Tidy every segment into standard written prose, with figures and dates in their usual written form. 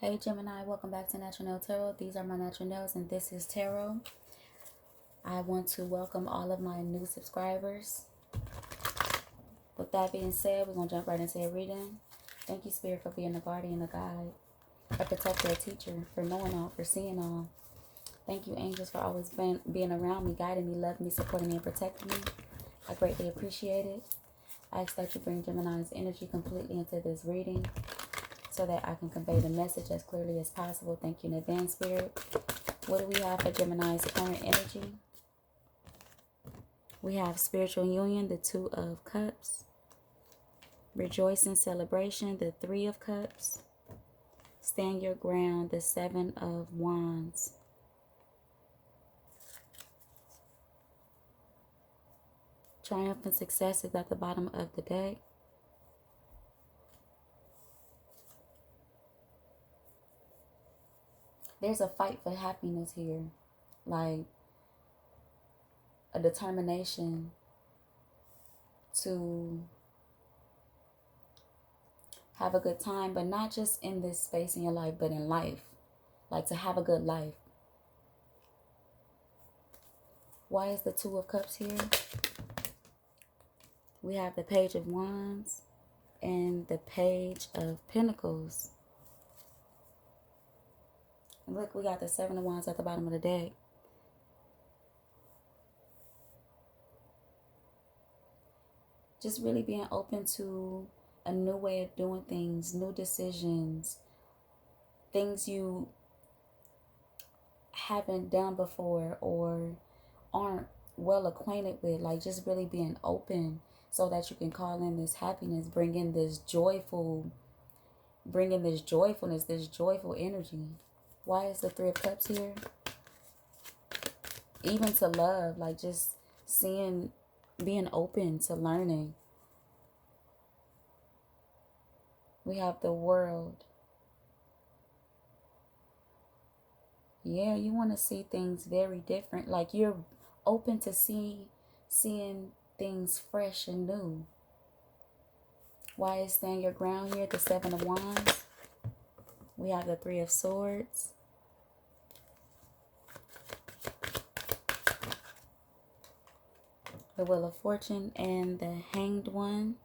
Hey Gemini, welcome back to Natural Nail Tarot. These are my natural nails and this is Tarot. I want to welcome all of my new subscribers. With that being said, we're going to jump right into a reading. Thank you, Spirit, for being a guardian, a guide, a protector, a teacher, for knowing all, for seeing all. Thank you, angels, for always being around me, guiding me, loving me, supporting me, and protecting me. I greatly appreciate it. I ask that you bring Gemini's energy completely into this reading, so that I can convey the message as clearly as possible. Thank you in advance, Spirit. What do we have for Gemini's current energy? We have spiritual union, the Two of Cups. Rejoicing, celebration, the Three of Cups. Stand your ground, the Seven of Wands. Triumph and success is at the bottom of the deck. There's a fight for happiness here, like a determination to have a good time, but not just in this space in your life, but in life, like to have a good life. Why is the Two of Cups here? We have the Page of Wands and the Page of Pentacles. And look, we got the Seven of Wands at the bottom of the deck. Just really being open to a new way of doing things, new decisions, things you haven't done before or aren't well acquainted with. Like just really being open so that you can call in this happiness, bring in this joyfulness, this joyful energy. Why is the Three of Cups here? Even to love, like just being open to learning. We have the World. Yeah, you want to see things very different. Like you're open to seeing things fresh and new. Why is stand your ground here? The Seven of Wands. We have the Three of Swords. The Wheel of Fortune and the Hanged One.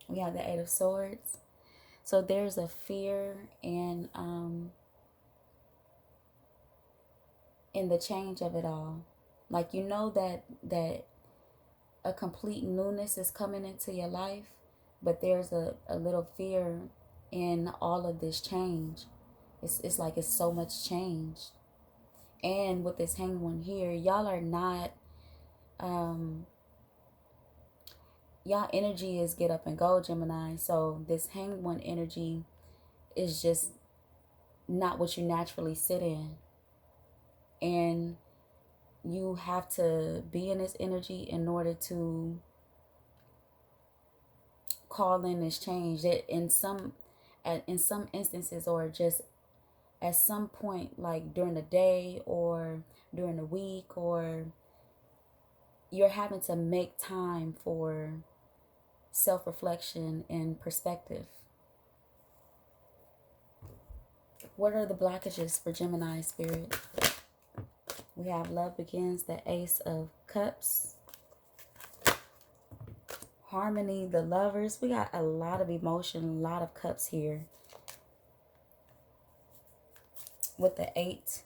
We have the Eight of Swords. So there's a fear in the change of it all. Like you know that a complete newness is coming into your life, but there's a little fear in all of this change. It's like it's so much change. And with this Hanged One here, y'all are not y'all energy is get up and go, Gemini. So this Hanged One energy is just not what you naturally sit in. And you have to be in this energy in order to call in this change. That in some instances, or just at some point, like during the day or during the week, or you're having to make time for self-reflection and perspective. What are the blockages for Gemini, Spirit? We have love begins, the Ace of Cups. Harmony, the Lovers. We got a lot of emotion, a lot of cups here. With the Eight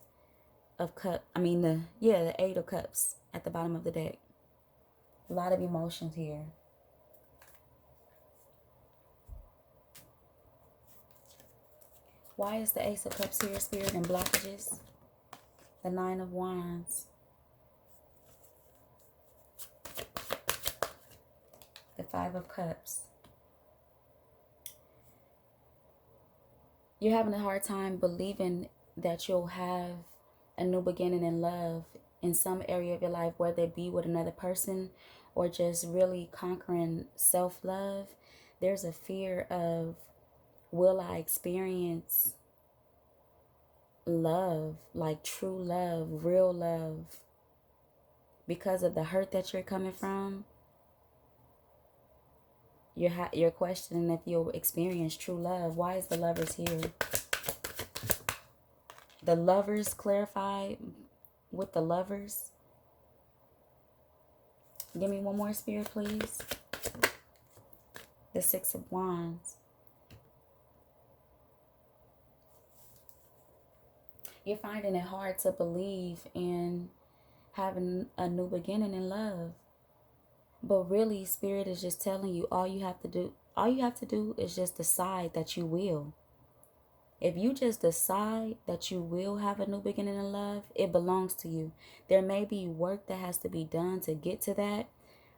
of Cups. the Eight of Cups at the bottom of the deck. A lot of emotions here. Why is the Ace of Cups here, Spirit, and blockages? The Nine of Wands. The Five of Cups. You're having a hard time believing that you'll have a new beginning in love in some area of your life, whether it be with another person or just really conquering self-love. There's a fear of, will I experience love, like true love, real love, because of the hurt that you're coming from? You're questioning if you'll experience true love. Why is the Lovers here? The Lovers clarified with the Lovers. Give me one more, Spirit, please. The Six of Wands. You're finding it hard to believe in having a new beginning in love. But really, Spirit is just telling you all you have to do is just decide that you will. If you just decide that you will have a new beginning in love, it belongs to you. There may be work that has to be done to get to that.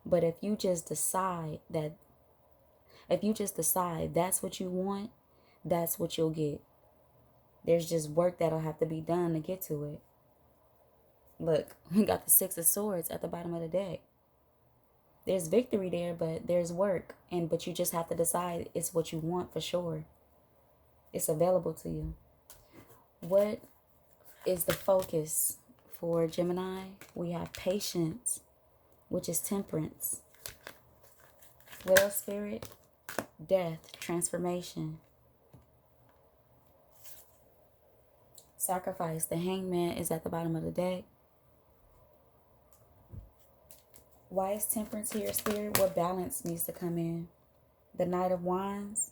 But if you just decide that's what you want, that's what you'll get. There's just work that'll have to be done to get to it. Look, we got the Six of Swords at the bottom of the deck. There's victory there, but there's work. But you just have to decide it's what you want for sure. It's available to you. What is the focus for Gemini? We have patience, which is temperance. What else, Spirit? Death, transformation. Sacrifice, the Hangman is at the bottom of the deck. Why is temperance here, Spirit? What balance needs to come in? The Knight of Wands.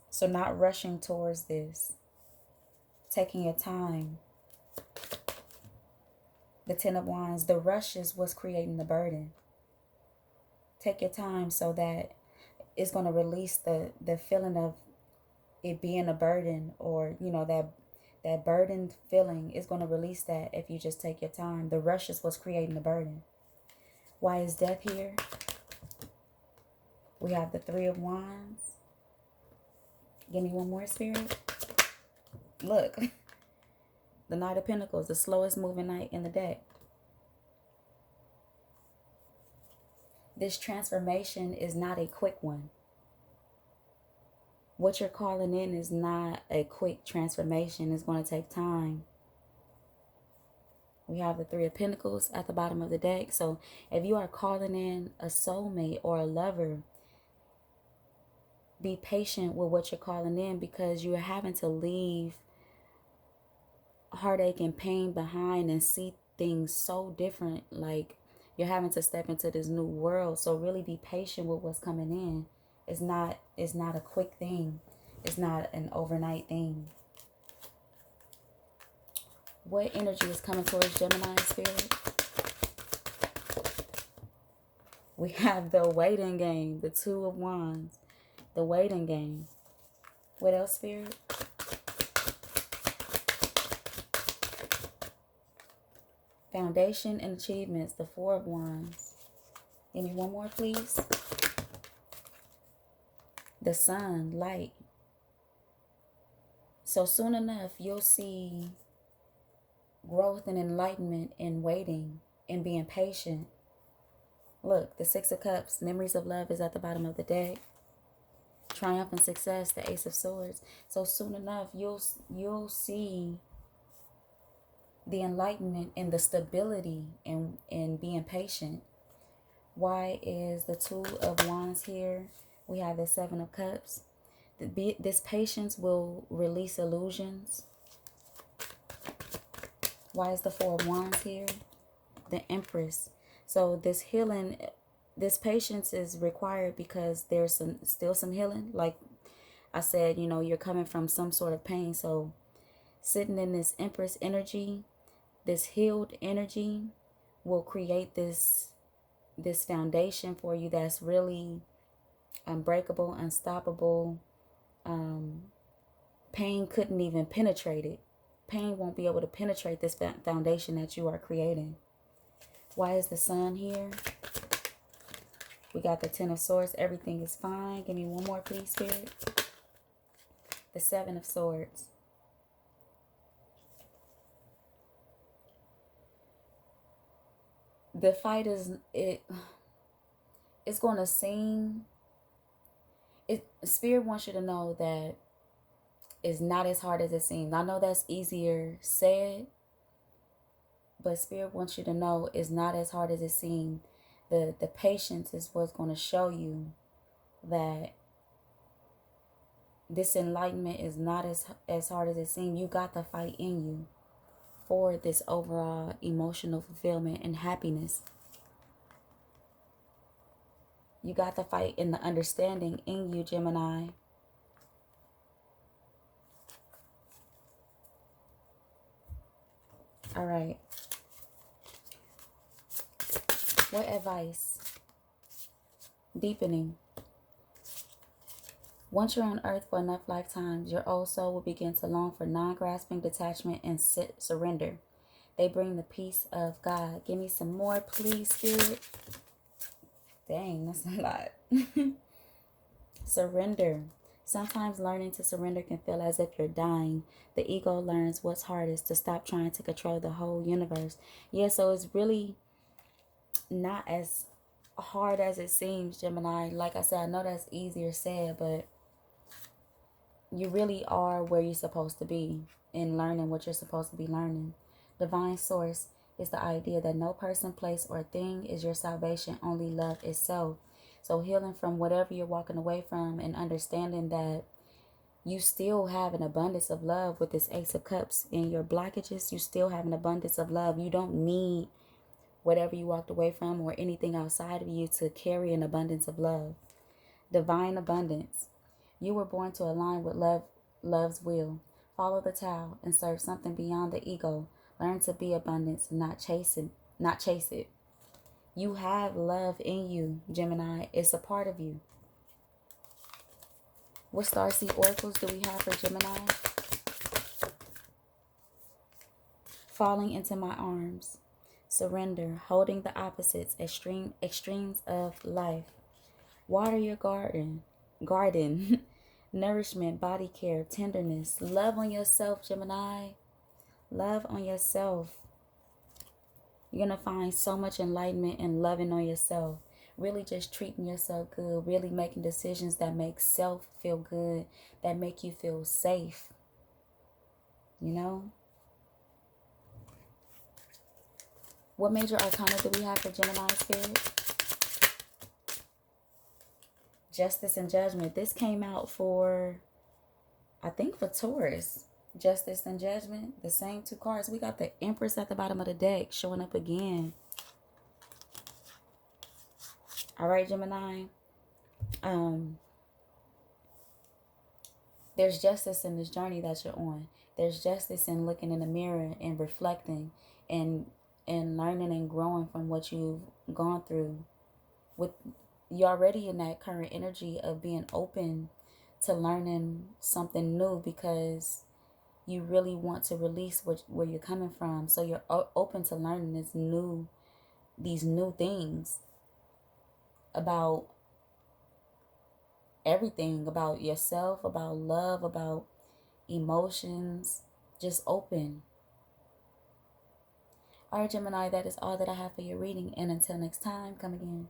So not rushing towards this. Taking your time. The Ten of Wands. The rush is what's creating the burden. Take your time so that it's going to release the feeling of it being a burden, or, you know, that burdened feeling is going to release that if you just take your time. The rush is what's creating the burden. Why is death here? We have the Three of Wands. Give me one more, Spirit. Look. The Knight of Pentacles, the slowest moving knight in the deck. This transformation is not a quick one. What you're calling in is not a quick transformation. It's going to take time. We have the Three of Pentacles at the bottom of the deck. So if you are calling in a soulmate or a lover, be patient with what you're calling in, because you're having to leave heartache and pain behind and see things so different. Like, you're having to step into this new world. So really be patient with what's coming in. It's not a quick thing. It's not an overnight thing. What energy is coming towards Gemini, Spirit? We have the waiting game, the Two of Wands, the waiting game. What else, Spirit? Foundation and achievements, the Four of Wands. Give me one more, please. The Sun, light. So soon enough, you'll see growth and enlightenment in waiting and being patient. Look, the Six of Cups, memories of love is at the bottom of the deck. Triumph and success, the Ace of Swords. So soon enough, you'll see the enlightenment and the stability in being patient. Why is the Two of Wands here? We have the Seven of Cups. This patience will release illusions. Why is the Four of Wands here? The Empress. So this healing, this patience is required because there's still some healing. Like I said, you know, you're coming from some sort of pain. So sitting in this Empress energy, this healed energy, will create this foundation for you that's really unbreakable, unstoppable. Pain couldn't even penetrate it. Pain won't be able to penetrate this foundation that you are creating. Why is the Sun here? We got the Ten of Swords. Everything is fine. Give me one more, please, Spirit. The Seven of Swords. The fight is, it's going to seem, Spirit wants you to know that it's not as hard as it seems. I know that's easier said, but Spirit wants you to know it's not as hard as it seems. The patience is what's going to show you that this enlightenment is not as hard as it seems. You got the fight in you for this overall emotional fulfillment and happiness. You got the fight in the understanding in you, Gemini. All right. What advice? Deepening. Once you're on earth for enough lifetimes, your old soul will begin to long for non-grasping detachment and surrender. They bring the peace of God. Give me some more, please, Spirit. Dang, that's a lot. Surrender. Sometimes learning to surrender can feel as if you're dying. The ego learns what's hardest, to stop trying to control the whole universe. Yeah, so it's really not as hard as it seems, Gemini. Like I said, I know that's easier said, but you really are where you're supposed to be in learning what you're supposed to be learning. Divine source is the idea that no person, place, or thing is your salvation, only love itself. So healing from whatever you're walking away from and understanding that you still have an abundance of love with this Ace of Cups. In your blockages, you still have an abundance of love. You don't need whatever you walked away from or anything outside of you to carry an abundance of love. Divine abundance. You were born to align with love's will. Follow the Tao and serve something beyond the ego. Learn to be abundance and not chase it. You have love in you, Gemini. It's a part of you. What starseed oracles do we have for Gemini? Falling into my arms. Surrender. Holding the opposites. Extremes of life. Water your garden. Nourishment, body care, tenderness. Love on yourself, Gemini. Love on yourself. You're going to find so much enlightenment in loving on yourself. Really just treating yourself good. Really making decisions that make self feel good. That make you feel safe. You know? What major arcana do we have for Gemini Spirit? Justice and Judgment. This came out for, I think, for Taurus. Justice and Judgment. The same two cards. We got the Empress at the bottom of the deck showing up again. All right, Gemini. There's justice in this journey that you're on. There's justice in looking in the mirror and reflecting and learning and growing from what you've gone through. You're already in that current energy of being open to learning something new because you really want to release where you're coming from. So you're open to learning these new things about everything, about yourself, about love, about emotions. Just open. All right, Gemini, that is all that I have for your reading. And until next time, come again.